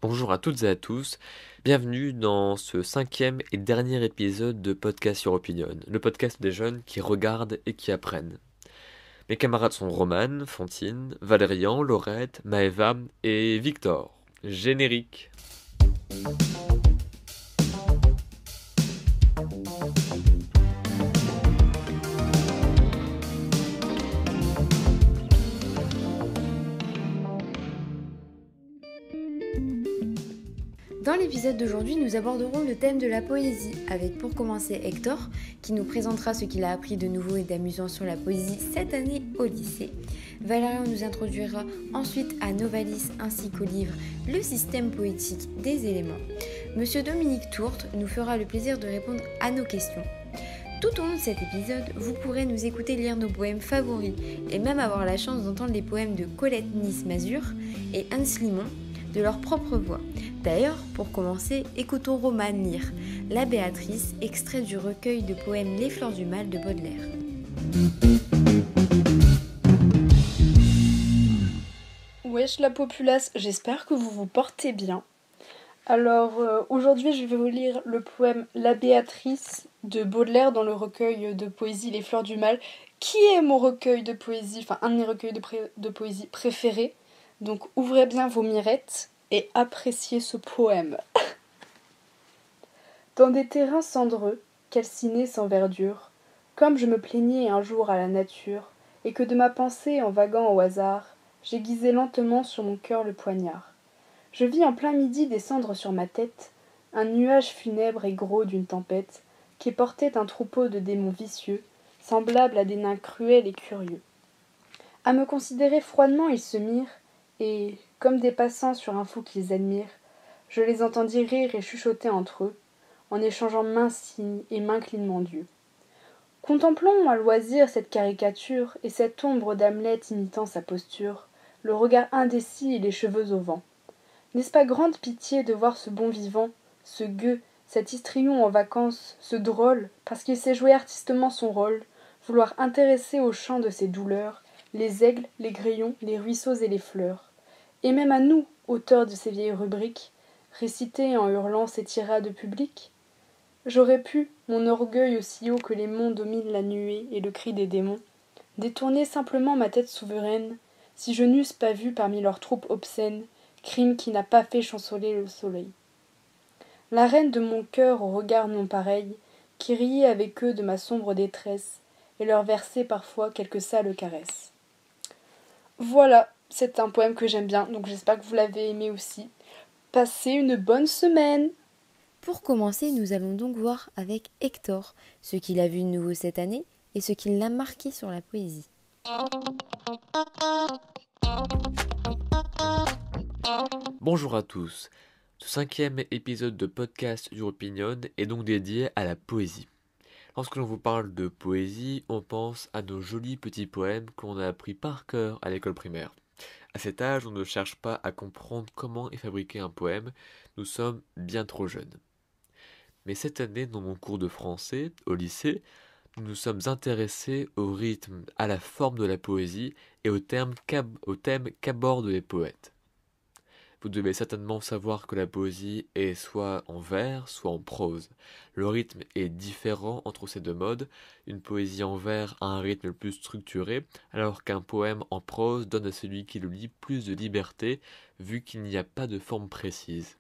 Bonjour à toutes et à tous, bienvenue dans ce 5e et dernier épisode de Podcast sur Opinion, le podcast des jeunes qui regardent et qui apprennent. Mes camarades sont Romane, Fantine, Valérian, Laurette, Maëva et Victor. Générique. Dans l'épisode d'aujourd'hui, nous aborderons le thème de la poésie, avec pour commencer Hector, qui nous présentera ce qu'il a appris de nouveau et d'amusant sur la poésie cette année au lycée. Valérian nous introduira ensuite à Novalis ainsi qu'au livre Le système poétique des éléments. Monsieur Dominique Tourte nous fera le plaisir de répondre à nos questions. Tout au long de cet épisode, vous pourrez nous écouter lire nos poèmes favoris et même avoir la chance d'entendre les poèmes de Colette Nice-Mazur et Hans Limon de leur propre voix. D'ailleurs, pour commencer, écoutons Romane lire La Béatrice, extrait du recueil de poèmes Les Fleurs du Mal de Baudelaire. Wesh la populace, j'espère que vous vous portez bien. Alors aujourd'hui je vais vous lire le poème La Béatrice de Baudelaire dans le recueil de poésie Les Fleurs du Mal, qui est mon recueil de poésie, enfin un de mes recueils de poésie préférés. Donc ouvrez bien vos mirettes et appréciez ce poème. Dans des terrains cendreux, calcinés sans verdure, comme je me plaignais un jour à la nature, et que de ma pensée en vaguant au hasard, j'aiguisais lentement sur mon cœur le poignard. Je vis en plein midi descendre sur ma tête un nuage funèbre et gros d'une tempête, qui portait un troupeau de démons vicieux, semblables à des nains cruels et curieux. À me considérer froidement ils se mirent, et, comme des passants sur un fou qu'ils admirent, je les entendis rire et chuchoter entre eux, en échangeant maint signes et maint clignement d'yeux. Contemplons à loisir cette caricature et cette ombre d'Hamlet imitant sa posture, le regard indécis et les cheveux au vent. N'est-ce pas grande pitié de voir ce bon vivant, ce gueux, cet histrion en vacances, ce drôle, parce qu'il sait jouer artistement son rôle, vouloir intéresser au chant de ses douleurs, les aigles, les grillons, les ruisseaux et les fleurs. Et même à nous, auteurs de ces vieilles rubriques, réciter en hurlant ces tirades publiques? J'aurais pu, mon orgueil aussi haut que les monts domine la nuée et le cri des démons, détourner simplement ma tête souveraine, si je n'eusse pas vu parmi leurs troupes obscènes, crime qui n'a pas fait chanceler le soleil. La reine de mon cœur au regard non pareil, qui riait avec eux de ma sombre détresse, et leur versait parfois quelques sales caresses. Voilà, c'est un poème que j'aime bien, donc j'espère que vous l'avez aimé aussi. Passez une bonne semaine! Pour commencer, nous allons donc voir avec Hector ce qu'il a vu de nouveau cette année et ce qui l'a marqué sur la poésie. Bonjour à tous, ce 5e épisode de Podcast sur Opinion est donc dédié à la poésie. Lorsque l'on vous parle de poésie, on pense à nos jolis petits poèmes qu'on a appris par cœur à l'école primaire. À cet âge, on ne cherche pas à comprendre comment est fabriqué un poème, nous sommes bien trop jeunes. Mais cette année, dans mon cours de français, au lycée, nous nous sommes intéressés au rythme, à la forme de la poésie et au thème qu'abordent les poètes. Vous devez certainement savoir que la poésie est soit en vers, soit en prose. Le rythme est différent entre ces deux modes. Une poésie en vers a un rythme plus structuré, alors qu'un poème en prose donne à celui qui le lit plus de liberté, vu qu'il n'y a pas de forme précise.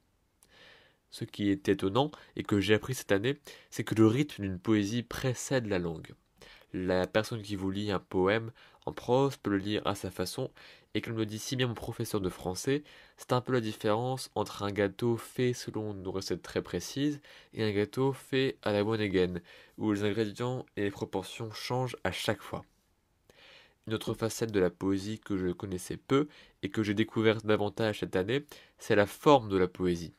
Ce qui est étonnant, et que j'ai appris cette année, c'est que le rythme d'une poésie précède la langue. La personne qui vous lit un poème en prose peut le lire à sa façon, et comme le dit si bien mon professeur de français, c'est un peu la différence entre un gâteau fait selon une recette très précise et un gâteau fait à la one again, où les ingrédients et les proportions changent à chaque fois. Une autre facette de la poésie que je connaissais peu et que j'ai découvert davantage cette année, c'est la forme de la poésie.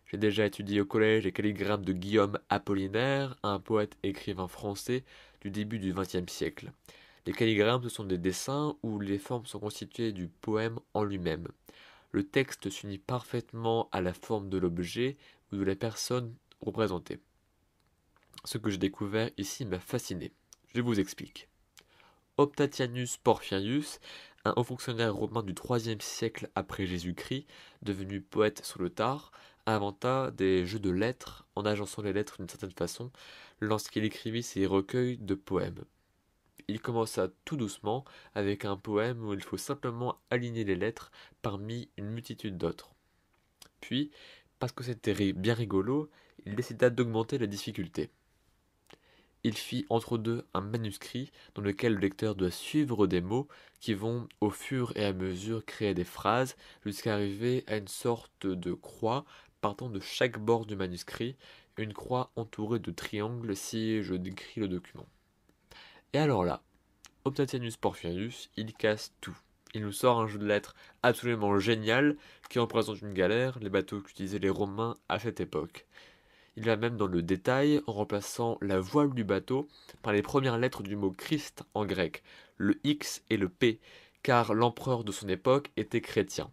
J'ai déjà étudié au collège les calligrammes de Guillaume Apollinaire, un poète écrivain français du début du XXe siècle. Les calligrammes, ce sont des dessins où les formes sont constituées du poème en lui-même. Le texte s'unit parfaitement à la forme de l'objet ou de la personne représentée. Ce que j'ai découvert ici m'a fasciné. Je vous explique. Optatianus Porphyrius un haut fonctionnaire romain du IIIe siècle après Jésus-Christ, devenu poète sur le tard, inventa des jeux de lettres en agençant les lettres d'une certaine façon lorsqu'il écrivit ses recueils de poèmes. Il commença tout doucement avec un poème où il faut simplement aligner les lettres parmi une multitude d'autres. Puis, parce que c'était bien rigolo, il décida d'augmenter la difficulté. Il fit entre deux un manuscrit dans lequel le lecteur doit suivre des mots qui vont au fur et à mesure créer des phrases jusqu'à arriver à une sorte de croix partant de chaque bord du manuscrit, une croix entourée de triangles si je décris le document. Et alors là, Optatianus Porphyrius, il casse tout. Il nous sort un jeu de lettres absolument génial qui représente une galère, les bateaux qu'utilisaient les Romains à cette époque. Il va même dans le détail en remplaçant la voile du bateau par les premières lettres du mot Christ en grec, le X et le P, car l'empereur de son époque était chrétien.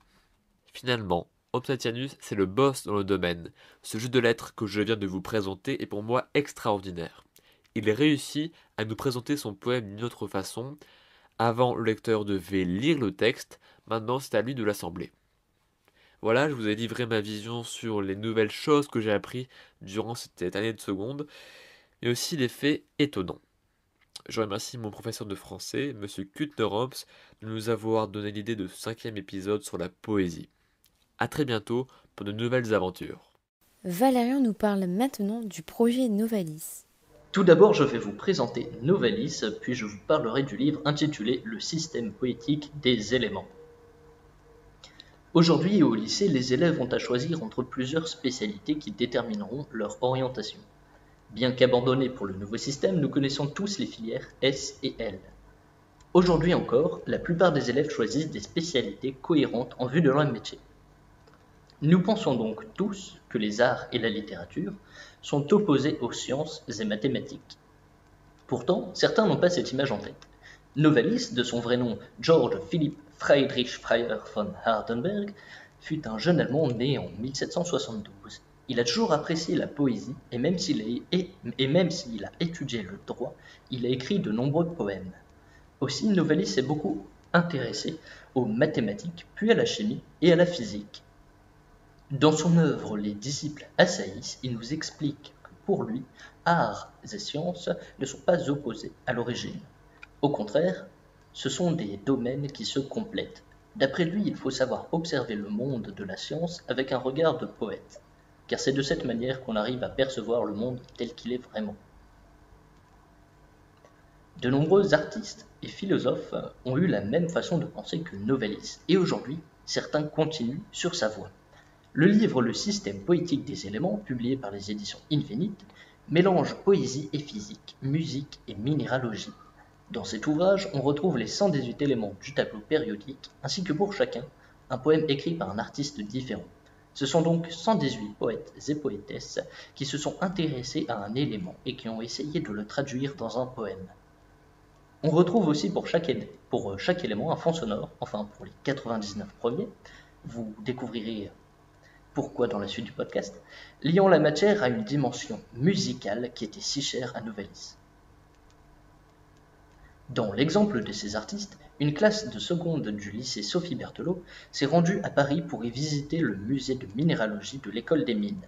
Finalement, Optatianus, c'est le boss dans le domaine. Ce jeu de lettres que je viens de vous présenter est pour moi extraordinaire. Il réussit à nous présenter son poème d'une autre façon. Avant, le lecteur devait lire le texte, maintenant c'est à lui de l'assembler. Voilà, je vous ai livré ma vision sur les nouvelles choses que j'ai appris durant cette année de seconde, mais aussi les faits étonnants. Je remercie mon professeur de français, M. Kuttner-Hobbs, de nous avoir donné l'idée de ce 5e épisode sur la poésie. A très bientôt pour de nouvelles aventures. Valérian nous parle maintenant du projet Novalis. Tout d'abord, je vais vous présenter Novalis, puis je vous parlerai du livre intitulé « Le système poétique des éléments ». Aujourd'hui, au lycée, les élèves ont à choisir entre plusieurs spécialités qui détermineront leur orientation. Bien qu'abandonnés pour le nouveau système, nous connaissons tous les filières S et L. Aujourd'hui encore, la plupart des élèves choisissent des spécialités cohérentes en vue de leur métier. Nous pensons donc tous que les arts et la littérature sont opposés aux sciences et mathématiques. Pourtant, certains n'ont pas cette image en tête. Novalis, de son vrai nom Georg Philipp Friedrich Freyer von Hardenberg, fut un jeune Allemand né en 1772. Il a toujours apprécié la poésie et même s'il a étudié le droit, il a écrit de nombreux poèmes. Aussi, Novalis s'est beaucoup intéressé aux mathématiques, puis à la chimie et à la physique. Dans son œuvre Les disciples assaillissent, il nous explique que pour lui, arts et sciences ne sont pas opposés à l'origine. Au contraire, ce sont des domaines qui se complètent. D'après lui, il faut savoir observer le monde de la science avec un regard de poète, car c'est de cette manière qu'on arrive à percevoir le monde tel qu'il est vraiment. De nombreux artistes et philosophes ont eu la même façon de penser que Novalis, et aujourd'hui, certains continuent sur sa voie. Le livre Le système poétique des éléments, publié par les éditions Infinite, mélange poésie et physique, musique et minéralogie. Dans cet ouvrage, on retrouve les 118 éléments du tableau périodique, ainsi que pour chacun, un poème écrit par un artiste différent. Ce sont donc 118 poètes et poétesses qui se sont intéressés à un élément et qui ont essayé de le traduire dans un poème. On retrouve aussi pour chaque élément un fond sonore, enfin pour les 99 premiers, vous découvrirez pourquoi dans la suite du podcast, liant la matière à une dimension musicale qui était si chère à Novalis. Dans l'exemple de ces artistes, une classe de seconde du lycée Sophie Berthelot s'est rendue à Paris pour y visiter le musée de minéralogie de l'école des mines.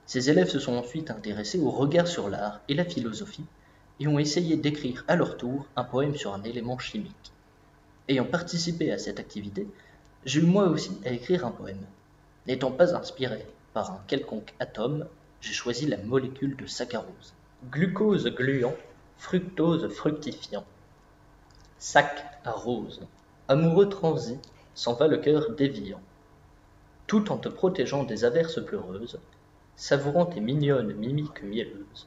Ces élèves se sont ensuite intéressés au regard sur l'art et la philosophie et ont essayé d'écrire à leur tour un poème sur un élément chimique. Ayant participé à cette activité, j'ai eu moi aussi à écrire un poème. N'étant pas inspiré par un quelconque atome, j'ai choisi la molécule de saccharose. Glucose gluant, fructose fructifiant. Sac à rose, amoureux transi, s'en va le cœur déviant. Tout en te protégeant des averses pleureuses, savourant tes mignonnes mimiques mielleuses,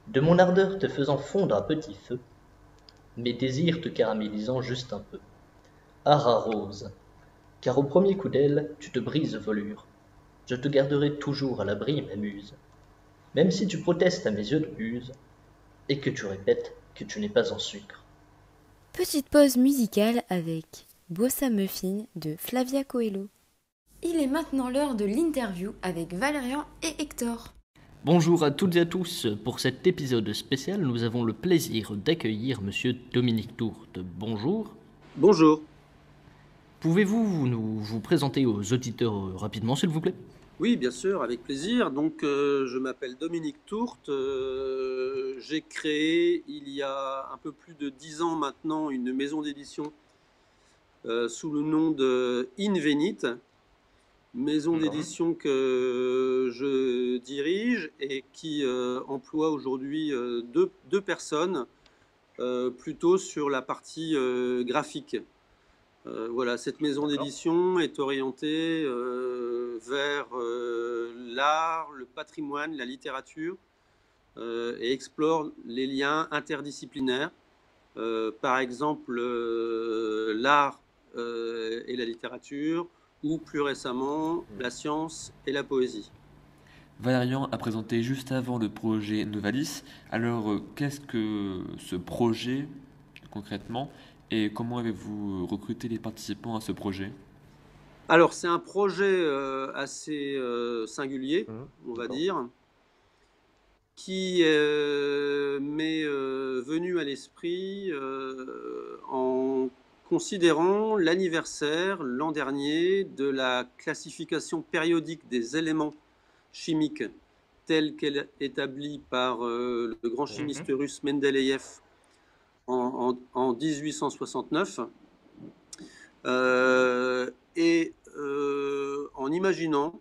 de mon ardeur te faisant fondre à petit feu, mes désirs te caramélisant juste un peu. Ara rose, car au premier coup d'aile, tu te brises volure. Je te garderai toujours à l'abri, ma muse, même si tu protestes à mes yeux de muse, et que tu répètes que tu n'es pas en sucre. Petite pause musicale avec Bossa Muffin de Flavia Coelho. Il est maintenant l'heure de l'interview avec Valérian et Hector. Bonjour à toutes et à tous. Pour cet épisode spécial, nous avons le plaisir d'accueillir Monsieur Dominique Tourte. Bonjour. Bonjour. Pouvez-vous vous présenter aux auditeurs rapidement, s'il vous plaît? Oui, bien sûr, avec plaisir. Donc, je m'appelle Dominique Tourte. J'ai créé, il y a un peu plus de 10 ans maintenant, une maison d'édition sous le nom de Invenit, maison d'édition que je dirige et qui emploie aujourd'hui deux personnes, plutôt sur la partie graphique. Voilà, cette maison d'édition est orientée vers l'art, le patrimoine, la littérature, et explore les liens interdisciplinaires. Par exemple, l'art et la littérature, ou plus récemment, la science et la poésie. Valérian a présenté juste avant le projet Novalis. Alors, qu'est-ce que ce projet concrètement et comment avez-vous recruté les participants à ce projet? Alors, c'est un projet assez singulier, on va dire, qui m'est venu à l'esprit en considérant l'anniversaire l'an dernier de la classification périodique des éléments chimiques telle qu'elle est établie par le grand chimiste russe Mendeleïev en 1869, en imaginant,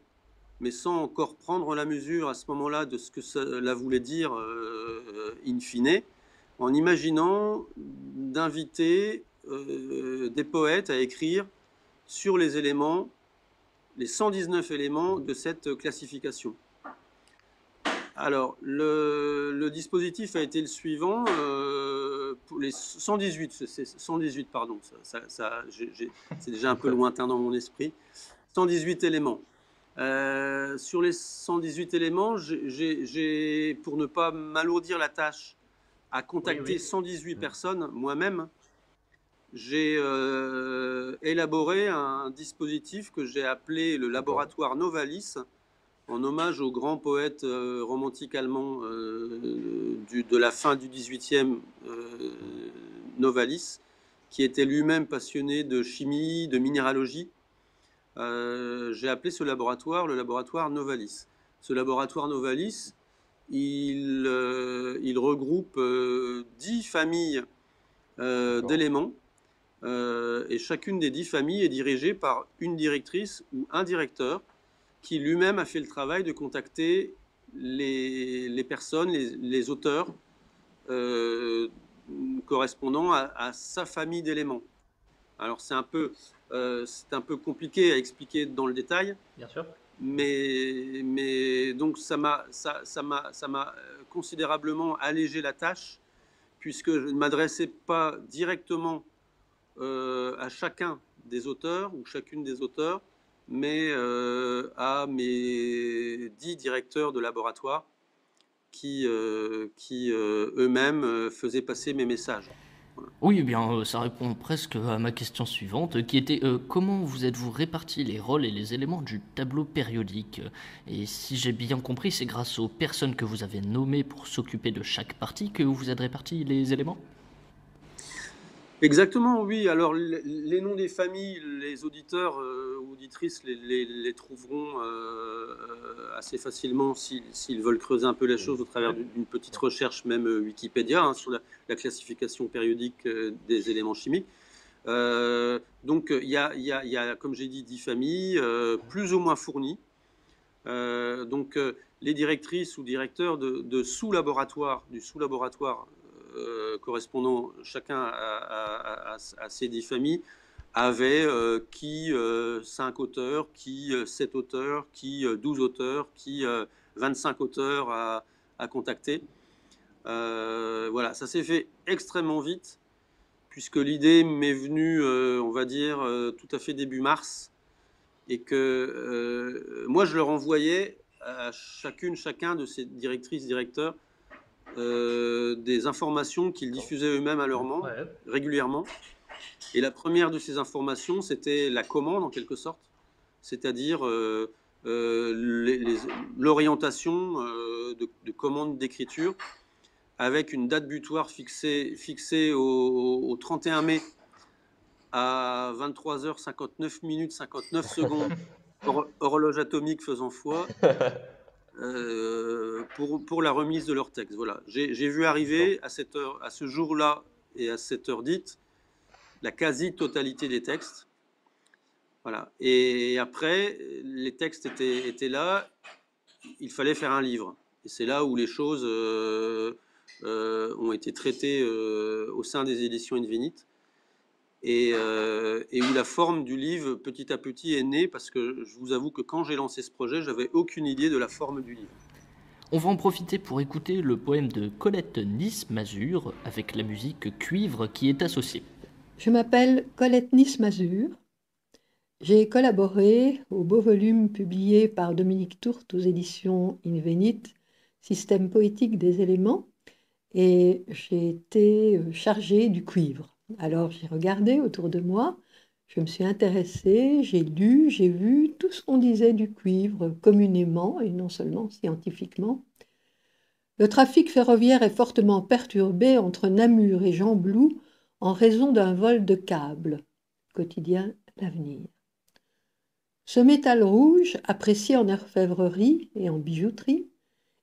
mais sans encore prendre la mesure à ce moment-là de ce que cela voulait dire in fine, en imaginant d'inviter des poètes à écrire sur les éléments, les 119 éléments de cette classification. Alors, le dispositif a été le suivant. Pour les 118, c'est 118, pardon, c'est déjà un peu lointain dans mon esprit. 118 éléments. Sur les 118 éléments, j'ai, pour ne pas m'alourdir la tâche, à contacter 118 personnes moi-même, j'ai élaboré un dispositif que j'ai appelé le laboratoire Novalis, en hommage au grand poète romantique allemand de la fin du XVIIIe, Novalis, qui était lui-même passionné de chimie, de minéralogie. J'ai appelé ce laboratoire le laboratoire Novalis. Ce laboratoire Novalis, il regroupe 10 familles d'éléments, et chacune des 10 familles est dirigée par une directrice ou un directeur qui lui-même a fait le travail de contacter les personnes, les auteurs correspondant à sa famille d'éléments. Alors c'est un peu compliqué à expliquer dans le détail. Bien sûr. Mais donc ça m'a considérablement allégé la tâche, puisque je ne m'adressais pas directement à chacun des auteurs ou chacune des auteurs, mais à mes 10 directeurs de laboratoire qui eux-mêmes faisaient passer mes messages. Voilà. Oui, eh bien, ça répond presque à ma question suivante, qui était comment vous êtes-vous répartis les rôles et les éléments du tableau périodique? Et si j'ai bien compris, c'est grâce aux personnes que vous avez nommées pour s'occuper de chaque partie que vous êtes répartis les éléments? Exactement, oui. Alors, les noms des familles, les auditeurs ou auditrices les trouveront assez facilement s'ils veulent creuser un peu les choses au travers d'une petite recherche, même Wikipédia, sur la classification périodique des éléments chimiques. Donc, il y a, comme j'ai dit, 10 familles, plus ou moins fournies. Donc, les directrices ou directeurs de sous-laboratoires, du sous-laboratoire, correspondant chacun à ces 10 familles, avaient qui 5 auteurs, qui 7 auteurs, qui 12 auteurs, qui 25 auteurs à contacter. Voilà, ça s'est fait extrêmement vite, puisque l'idée m'est venue, on va dire, tout à fait début mars, et que moi je leur envoyais à chacun de ces directrices, directeurs, des informations qu'ils diffusaient eux-mêmes à leurs membres régulièrement. Et la première de ces informations, c'était la commande en quelque sorte, c'est-à-dire l'orientation de commandes d'écriture avec une date butoir fixée au 31 mai à 23h59 minutes 59 secondes, horloge atomique faisant foi, pour la remise de leur texte. Voilà. J'ai vu arriver à ce jour-là et à cette heure dite, la quasi-totalité des textes. Voilà. Et après, les textes étaient là, il fallait faire un livre. Et c'est là où les choses ont été traitées au sein des éditions Invinit. Et où la forme du livre, petit à petit, est née, parce que je vous avoue que quand j'ai lancé ce projet, j'avais aucune idée de la forme du livre. On va en profiter pour écouter le poème de Colette Nice-Mazur avec la musique cuivre qui est associée. Je m'appelle Colette Nice-Mazur. J'ai collaboré au beau volume publié par Dominique Tourte aux éditions Invenit, Système poétique des éléments, et j'ai été chargée du cuivre. Alors j'ai regardé autour de moi, je me suis intéressée, j'ai lu, j'ai vu tout ce qu'on disait du cuivre communément et non seulement scientifiquement. Le trafic ferroviaire est fortement perturbé entre Namur et Gembloux en raison d'un vol de câbles. Quotidien L'Avenir. Ce métal rouge, apprécié en orfèvrerie et en bijouterie,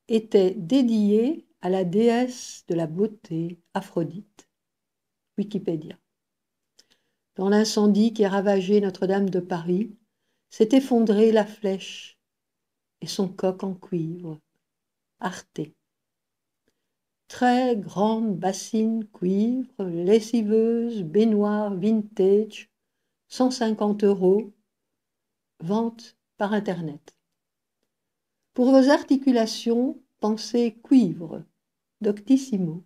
était dédié à la déesse de la beauté, Aphrodite. Wikipédia. Dans l'incendie qui a ravagé Notre-Dame de Paris, s'est effondrée la flèche et son coq en cuivre. Arte. Très grande bassine cuivre, lessiveuse, baignoire vintage, 150 €, vente par Internet. Pour vos articulations, pensez cuivre, Doctissimo.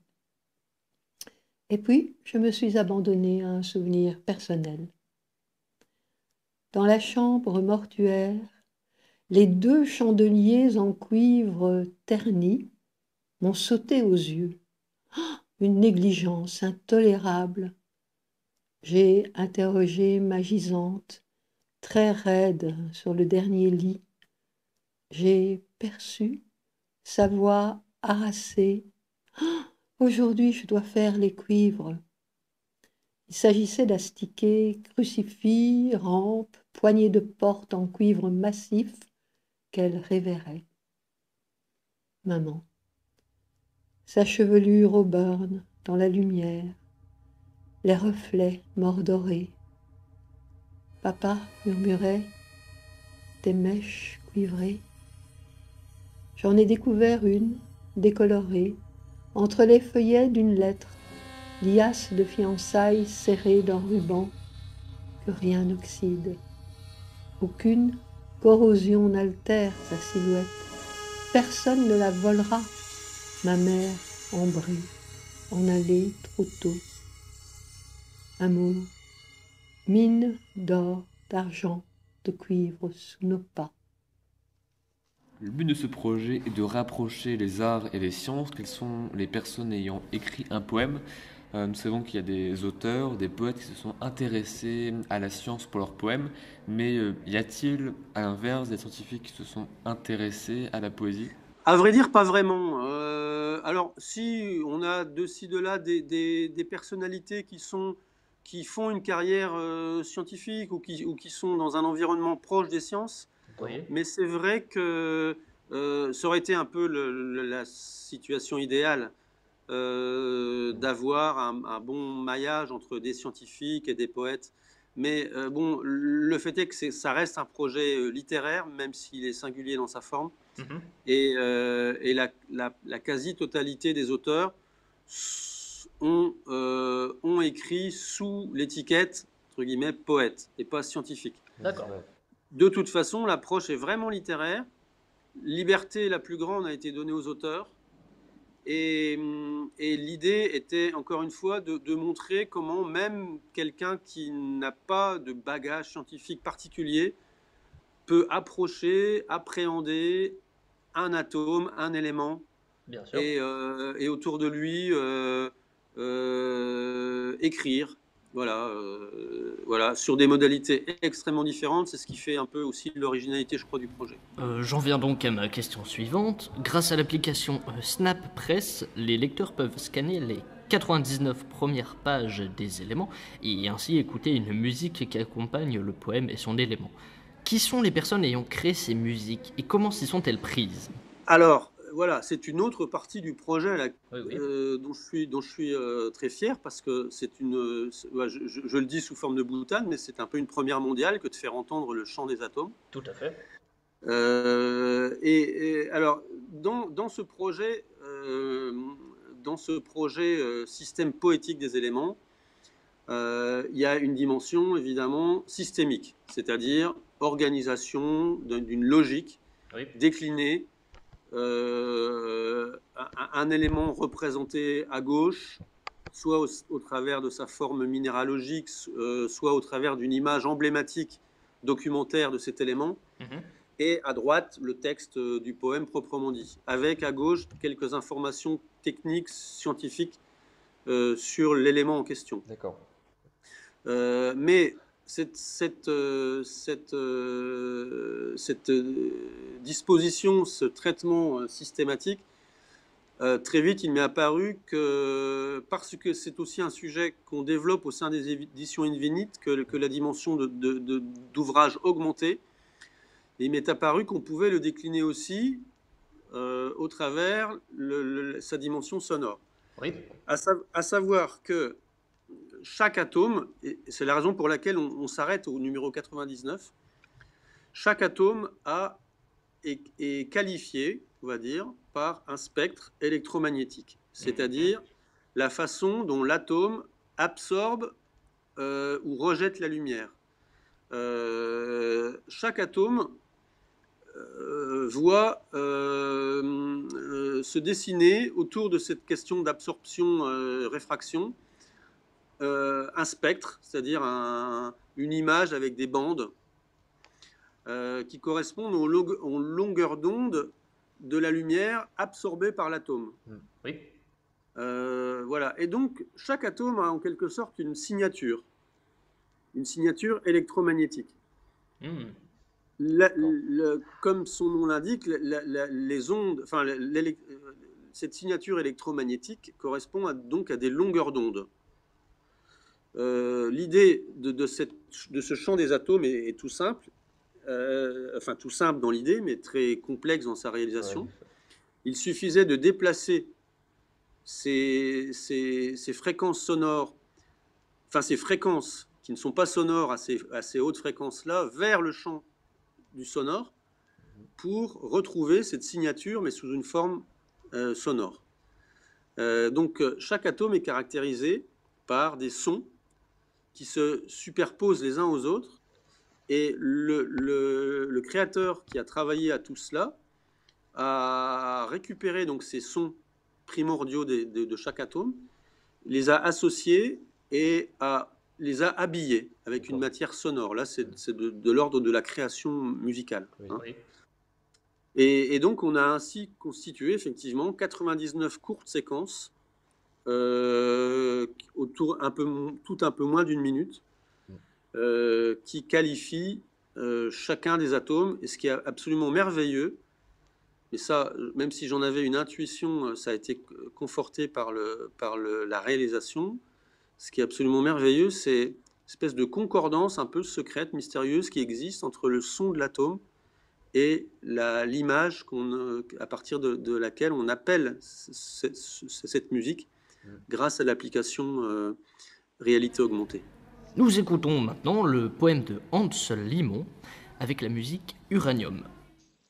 Et puis, je me suis abandonnée à un souvenir personnel. Dans la chambre mortuaire, les 2 chandeliers en cuivre terni m'ont sauté aux yeux. Une négligence intolérable. J'ai interrogé ma gisante, très raide sur le dernier lit. J'ai perçu sa voix harassée. Aujourd'hui, je dois faire les cuivres. Il s'agissait d'astiquer crucifix, rampes, poignées de porte en cuivre massif qu'elle révérait. Maman. Sa chevelure au burn, dans la lumière, les reflets mordorés. Papa murmurait des mèches cuivrées. J'en ai découvert une, décolorée, entre les feuillets d'une lettre, liasse de fiançailles serrée d'un ruban que rien n'oxyde. Aucune corrosion n'altère sa silhouette. Personne ne la volera. Ma mère en brûle, en allée trop tôt. Amour, mine d'or, d'argent, de cuivre sous nos pas. Le but de ce projet est de rapprocher les arts et les sciences. Quelles sont les personnes ayant écrit un poème? Nous savons qu'il y a des auteurs, des poètes qui se sont intéressés à la science pour leurs poèmes, mais y a-t-il, à l'inverse, des scientifiques qui se sont intéressés à la poésie? À vrai dire, pas vraiment. Alors, si on a de ci, de là des personnalités qui font une carrière scientifique ou qui sont dans un environnement proche des sciences, Oui. mais c'est vrai que ça aurait été un peu la situation idéale d'avoir un bon maillage entre des scientifiques et des poètes. Mais bon, le fait est que ça reste un projet littéraire, même s'il est singulier dans sa forme. Mhm. Et la quasi-totalité des auteurs ont écrit sous l'étiquette, entre guillemets, poète, et pas scientifique. D'accord. De toute façon, l'approche est vraiment littéraire. Liberté la plus grande a été donnée aux auteurs. Et l'idée était, encore une fois, de montrer comment même quelqu'un qui n'a pas de bagage scientifique particulier peut approcher, appréhender un atome, un élément, Bien sûr. et autour de lui écrire. Voilà, sur des modalités extrêmement différentes. C'est ce qui fait un peu aussi l'originalité, je crois, du projet. J'en viens donc à ma question suivante. Grâce à l'application SnapPress, les lecteurs peuvent scanner les 99 premières pages des éléments et ainsi écouter une musique qui accompagne le poème et son élément. Qui sont les personnes ayant créé ces musiques et comment s'y sont-elles prises? Alors, voilà, c'est une autre partie du projet là, Oui. dont je suis très fier parce que je le dis sous forme de boutade, mais c'est un peu une première mondiale que de faire entendre le chant des atomes. Tout à fait. Alors, dans ce projet système poétique des éléments, il y a une dimension évidemment systémique, c'est-à-dire organisation d'une logique déclinée. Un élément représenté à gauche, soit au travers de sa forme minéralogique, soit au travers d'une image emblématique documentaire de cet élément, et à droite le texte du poème proprement dit, avec à gauche quelques informations techniques, scientifiques sur l'élément en question. D'accord. Mais cette disposition, ce traitement systématique, très vite, il m'est apparu que, parce que c'est aussi un sujet qu'on développe au sein des éditions Invenit, que la dimension d'ouvrage augmentée, il m'est apparu qu'on pouvait le décliner aussi au travers sa dimension sonore. Oui. À savoir que chaque atome, et c'est la raison pour laquelle on s'arrête au numéro 99, chaque atome est qualifié, on va dire, par un spectre électromagnétique, c'est-à-dire la façon dont l'atome absorbe ou rejette la lumière. Chaque atome voit se dessiner autour de cette question d'absorption-réfraction un spectre, c'est-à-dire une image avec des bandes qui correspondent aux longueurs d'onde de la lumière absorbée par l'atome. Oui. Voilà. Et donc, chaque atome a en quelque sorte une signature électromagnétique. Comme son nom l'indique, les ondes, enfin, cette signature électromagnétique correspond donc à des longueurs d'onde. L'idée de ce champ des atomes est tout simple, enfin tout simple dans l'idée, mais très complexe dans sa réalisation. Il suffisait de déplacer ces fréquences sonores, enfin ces fréquences qui ne sont pas sonores à ces hautes fréquences-là, vers le champ du sonore pour retrouver cette signature, mais sous une forme sonore. Donc chaque atome est caractérisé par des sons qui se superposent les uns aux autres, et le créateur qui a travaillé à tout cela a récupéré donc ces sons primordiaux de chaque atome, les a associés et les a habillés avec une matière sonore. Là, c'est de l'ordre de la création musicale. Hein. Oui. Et donc, on a ainsi constitué effectivement 99 courtes séquences autour tout un peu moins d'une minute, qui qualifient chacun des atomes. Et ce qui est absolument merveilleux, et ça, même si j'en avais une intuition, ça a été conforté par la réalisation. Ce qui est absolument merveilleux, c'est une espèce de concordance un peu secrète, mystérieuse, qui existe entre le son de l'atome et l'image à partir de laquelle on appelle cette musique grâce à l'application réalité augmentée. Nous écoutons maintenant le poème de Hans Limon avec la musique Uranium.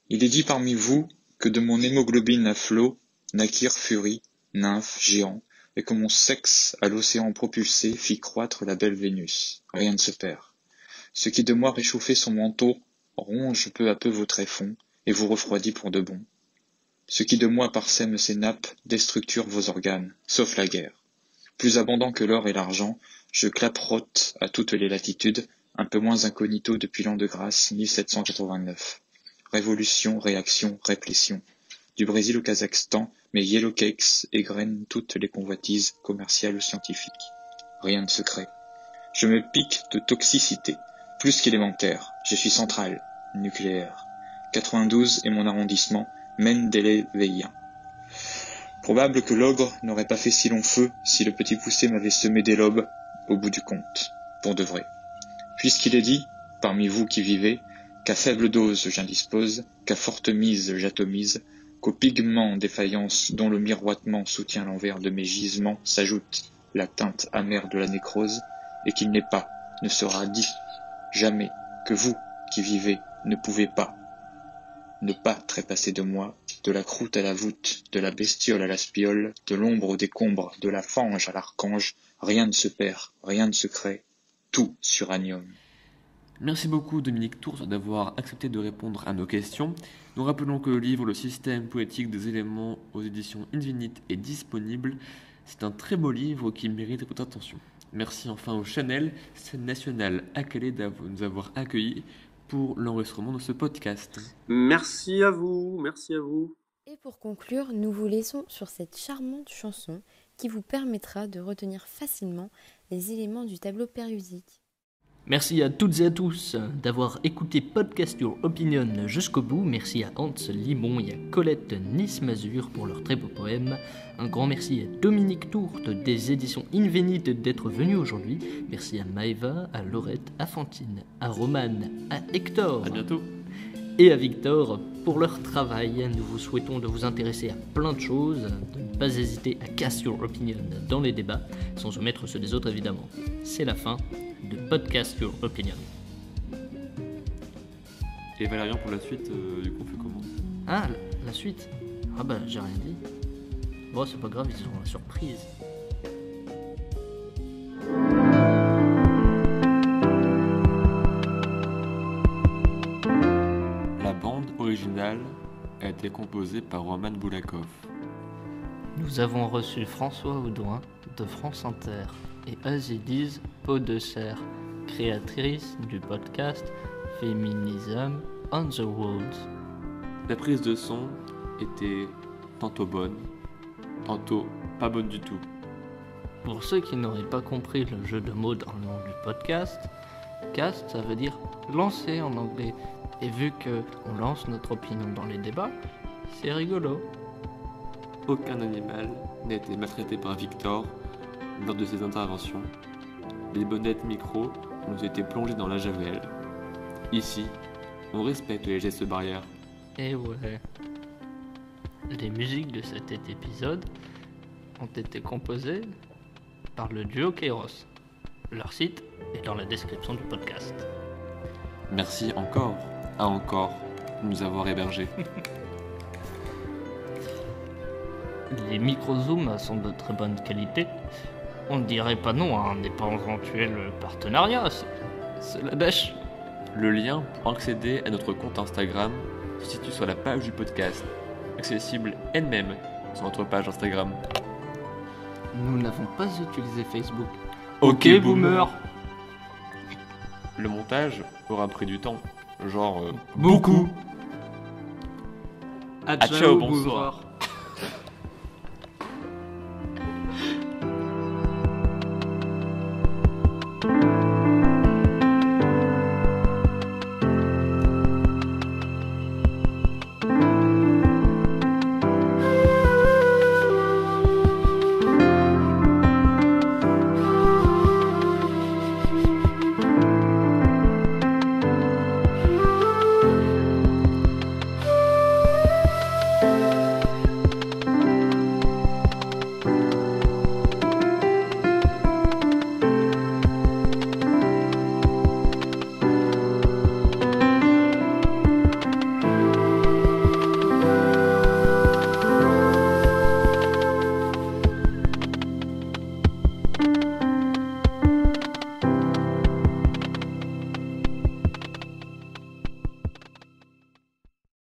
Il est dit parmi vous que de mon hémoglobine à flot naquirent furies, nymphes, géants, et que mon sexe à l'océan propulsé fit croître la belle Vénus. Rien ne se perd. Ce qui de moi réchauffait son manteau ronge peu à peu vos tréfonds et vous refroidit pour de bon. Ce qui de moi parsème ses nappes déstructure vos organes, sauf la guerre. Plus abondant que l'or et l'argent, je clapperote à toutes les latitudes, un peu moins incognito depuis l'an de grâce 1789. Révolution, réaction, réplétion. Du Brésil au Kazakhstan, mes yellow cakes égrènent toutes les convoitises commerciales ou scientifiques. Rien de secret. Je me pique de toxicité, plus qu'élémentaire. Je suis central, nucléaire. 92 est mon arrondissement, Mendeleïvien. Probable que l'ogre n'aurait pas fait si long feu si le petit poussé m'avait semé des lobes au bout du compte, pour de vrai. Puisqu'il est dit, parmi vous qui vivez, qu'à faible dose j'indispose, qu'à forte mise j'atomise, qu'au pigment défaillance dont le miroitement soutient l'envers de mes gisements s'ajoute la teinte amère de la nécrose, et qu'il n'est pas, ne sera dit, jamais, que vous qui vivez ne pouvez pas ne pas trépasser de moi, de la croûte à la voûte, de la bestiole à la spiole, de l'ombre au décombre, de la fange à l'archange, rien ne se perd, rien ne se crée, tout suranium. Merci beaucoup Dominique Tours d'avoir accepté de répondre à nos questions. Nous rappelons que le livre Le système poétique des éléments aux éditions Infinite est disponible. C'est un très beau livre qui mérite votre attention. Merci enfin au Chanel, scène nationale à Calais, de nous avoir accueillis pour l'enregistrement de ce podcast. Merci à vous, merci à vous. Et pour conclure, nous vous laissons sur cette charmante chanson qui vous permettra de retenir facilement les éléments du tableau périodique. Merci à toutes et à tous d'avoir écouté Podcast Your Opinion jusqu'au bout. Merci à Hans Limon et à Colette Nice-Mazur pour leurs très beaux poèmes. Un grand merci à Dominique Tourte des éditions Invenite d'être venu aujourd'hui. Merci à Maëva, à Laurette, à Fantine, à Romane, à Hector. À bientôt. Et à Victor pour leur travail. Nous vous souhaitons de vous intéresser à plein de choses, de ne pas hésiter à cast your opinion dans les débats, sans omettre ceux des autres évidemment. C'est la fin de Podcast Your Opinion. Et Valérian, pour la suite, du coup, on fait comment ? Ah, la suite ? Ah bah, j'ai rien dit. Bon, c'est pas grave, ils auront la surprise. La bande originale a été composée par Roman Boulakov. Nous avons reçu François Audouin de France Inter et Azidise Pot-de-Serre, créatrice du podcast Feminism on the Walls. La prise de son était tantôt bonne, tantôt pas bonne du tout. Pour ceux qui n'auraient pas compris le jeu de mots dans le nom du podcast, cast ça veut dire lancer en anglais. Et vu qu'on lance notre opinion dans les débats, c'est rigolo. Aucun animal n'a été maltraité par Victor lors de ses interventions. Les bonnettes micro ont été plongées dans la javel. Ici, on respecte les gestes barrières. Et ouais. Les musiques de cet épisode ont été composées par le duo Kairos. Leur site est dans la description du podcast. Merci encore de nous avoir hébergés. Les micro-zooms sont de très bonne qualité. On ne dirait pas non à un éventuel partenariat. C'est la dèche. Le lien pour accéder à notre compte Instagram se situe sur la page du podcast, accessible elle-même sur notre page Instagram. Nous n'avons pas utilisé Facebook. Ok, boomer. Le montage aura pris du temps, genre beaucoup. Ciao, bonsoir.